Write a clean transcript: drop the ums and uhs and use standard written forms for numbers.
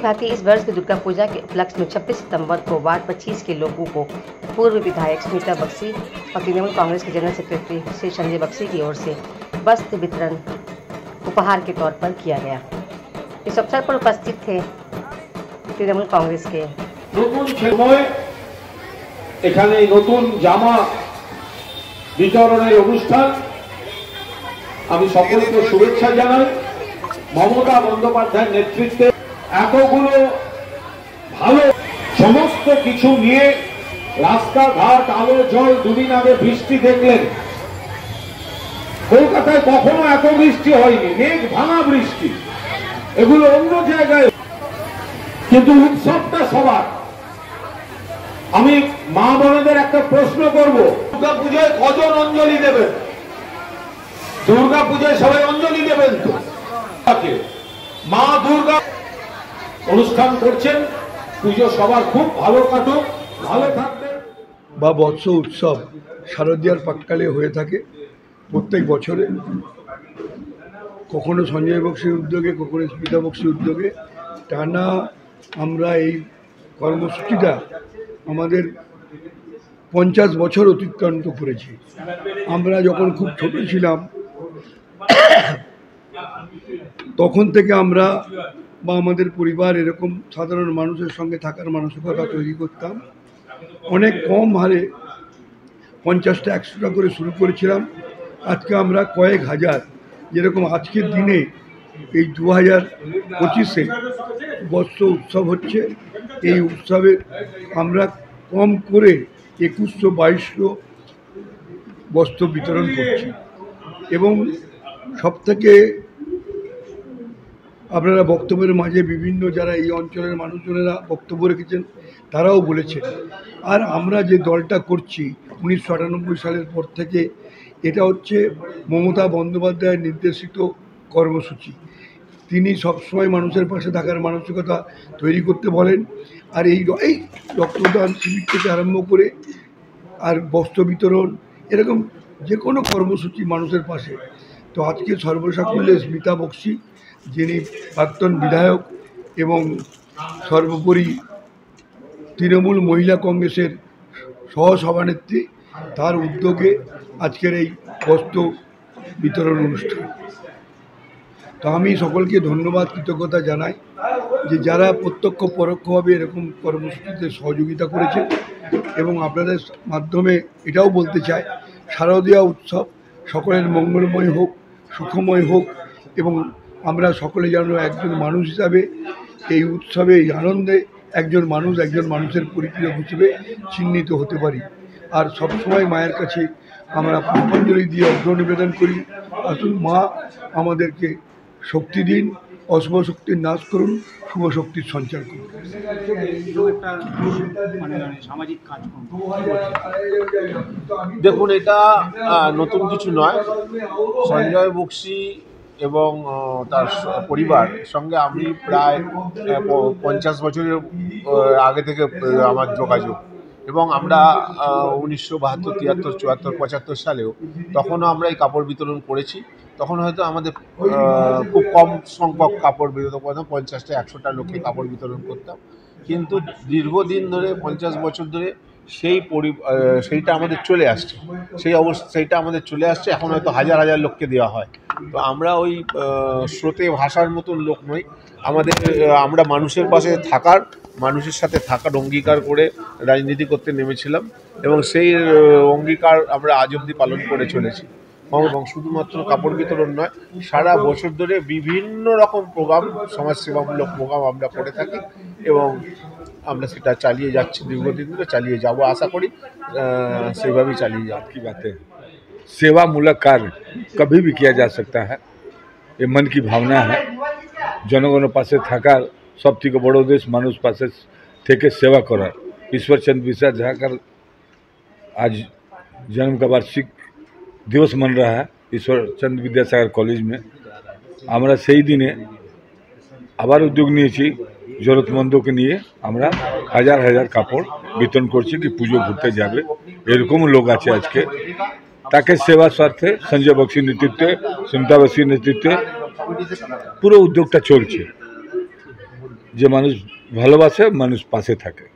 कहा कि इस वर्ष की दुर्गा पूजा के उपलक्ष्य में 26 सितंबर को वार्ड 25 के लोगों को पूर्व विधायक स्मिता बख्शी और तृणमूल कांग्रेस के जनरल सेक्रेटरी श्री संजय बख्शी की ओर से वस्त्र वितरण उपहार के तौर पर किया गया। इस अवसर पर उपस्थित थे तृणमूल कांग्रेस के नतून जामा वितरणের অনুষ্ঠান আমি সকলকে শুভেচ্ছা জানাই। মমতা বন্দ্যোপাধ্যায়ের নেতৃত্বে এতগুলো ভালো সমস্ত কিছু নিয়ে রাস্তাঘাট আলো জল দুদিন আগে বৃষ্টি দেখলেন। কলকাতায় কখনো এত বৃষ্টি হয়নি, মেঘ ভাঙা বৃষ্টি, এগুলো অন্য জায়গায়, কিন্তু উৎসবটা সবার। আমি মা বোনেদের একটা প্রশ্ন করব, দুর্গা পূজায় কজন অঞ্জলি দেবেন? দুর্গা পূজায় সবাই অঞ্জলি দেবেন তো? মা দুর্গা অনুষ্ঠান করছেন, পুজো সবার খুব ভালো কাটুক, ভালো থাকবেন। বা বৎস উৎসব শারদীয়ার পাটকালে হয়ে থাকে প্রত্যেক বছরে, কখনো সঞ্জয় বক্সির উদ্যোগে, কখনো স্মিতা বক্সির উদ্যোগে টানা আমরা এই কর্মসূচিটা আমাদের 50 বছর অতিক্রান্ত করেছি। আমরা যখন খুব ছোট ছিলাম তখন থেকে আমরা বা আমাদের পরিবার এরকম সাধারণ মানুষের সঙ্গে থাকার মানসিকতা তৈরি করতাম। অনেক কম হারে 50টা 100টা করে শুরু করেছিলাম। আজকে আমরা কয়েক হাজার, যেরকম আজকের দিনে এই 2025-এ বস্ত্র উৎসব হচ্ছে, এই উৎসবে আমরা কম করে 2100-2200 বস্ত্র বিতরণ করছি। এবং সবথেকে আপনারা বক্তব্যের মাঝে বিভিন্ন যারা এই অঞ্চলের মানুষজনেরা বক্তব্য রেখেছেন তারাও বলেছেন, আর আমরা যে দলটা করছি 1998 সালের পর থেকে, এটা হচ্ছে মমতা বন্দ্যোপাধ্যায়ের নির্দেশিত কর্মসূচি। তিনি সবসময় মানুষের পাশে থাকার মানসিকতা তৈরি করতে বলেন। আর এই রক্তদান শিবির থেকে আরম্ভ করে আর বস্ত্র বিতরণ, এরকম যে কোনো কর্মসূচি মানুষের পাশে। তো আজকে সর্বসাকুল্যে স্মিতা বক্সি, যিনি প্রাক্তন বিধায়ক এবং সর্বোপরি তৃণমূল মহিলা কংগ্রেসের সহসভানেত্রী, তার উদ্যোগে আজকের এই বস্ত্র বিতরণ অনুষ্ঠান। তো আমি সকলকে ধন্যবাদ, কৃতজ্ঞতা জানাই যে যারা প্রত্যক্ষ পরোক্ষভাবে এরকম কর্মসূচিতে সহযোগিতা করেছে। এবং আপনাদের মাধ্যমে এটাও বলতে চাই, শারদীয়া উৎসব সকলের মঙ্গলময় হোক, সুখময় হোক, এবং আমরা সকলে যেন একজন মানুষ হিসাবে এই উৎসবে, এই আনন্দে একজন মানুষের পরিপূরক হিসেবে চিহ্নিত হতে পারি। আর সবসময় মায়ের কাছে আমরা পুষ্পাঞ্জলি দিয়ে অর্ঘ্য নিবেদন করি। আসুন মা আমাদেরকে শক্তি দিন, অশুভ শক্তির নাশ করুন, শুভ শক্তির সঞ্চার করুন। দেখুন, এটা নতুন কিছু নয়। সঞ্জয় বক্সি এবং তার পরিবার সঙ্গে আমি প্রায় 50 বছরের আগে থেকে আমার যোগাযোগ, এবং আমরা 1972, 73, 74, 75 সালেও তখনও আমরা এই কাপড় বিতরণ করেছি। তখন হয়তো আমাদের খুব কম সংখ্যক কাপড় বিতরণ করতাম, 50টা 100টা লোককে কাপড় বিতরণ করতাম। কিন্তু দীর্ঘদিন ধরে 50 বছর ধরে সেইটা আমাদের চলে আসছে, সেইটা আমাদের চলে আসছে। এখন হয়তো হাজার হাজার লোককে দেওয়া হয়। তো আমরা ওই স্রোতে ভাসার মতন লোক নই। আমরা মানুষের পাশে থাকার, মানুষের সাথে থাকার অঙ্গীকার করে রাজনীতি করতে নেমেছিলাম, এবং সেই অঙ্গীকার আমরা আজ অবধি পালন করে চলেছি। এবং শুধুমাত্র কাপড় বিতরণ নয়, সারা বছর ধরে বিভিন্ন রকম প্রোগ্রাম, সমাজসেবামূলক প্রোগ্রাম আমরা করে থাকি, এবং আমরা সেটা চালিয়ে যাচ্ছি, দীর্ঘদিন ধরে চালিয়ে যাব, আশা করি সেভাবেই চালিয়ে যাব। की बात है, सेवामूलक कार्य कभी भी किया जा सकता है, ये मन की भावना है। जनगण पासे থাকার সবথেকে বড় উদ্দেশ্য মানুষ পাশে থেকে सेवा করা। ईश्वरचंद विश्वास झाकर आज जन्म का वार्षिक दिवस मन रहा है ईश्वरचंद विद्यासागर कॉलेज में। আমরা সেই দিনে আবার উদ্যোগ নিয়েছি, জরুরতমন্দকে নিয়ে আমরা হাজার হাজার কাপড় বিতরণ করছি কি পুজো ঘুরতে যাবে এরকম লোক আছে আজকে। তাকে সেবা স্বার্থে সঞ্জয় বক্সির নেতৃত্বে, স্মিতা বক্সির নেতৃত্বে পুরো উদ্যোগটা চলছে। যে মানুষ ভালোবাসে মানুষ পাশে থাকে।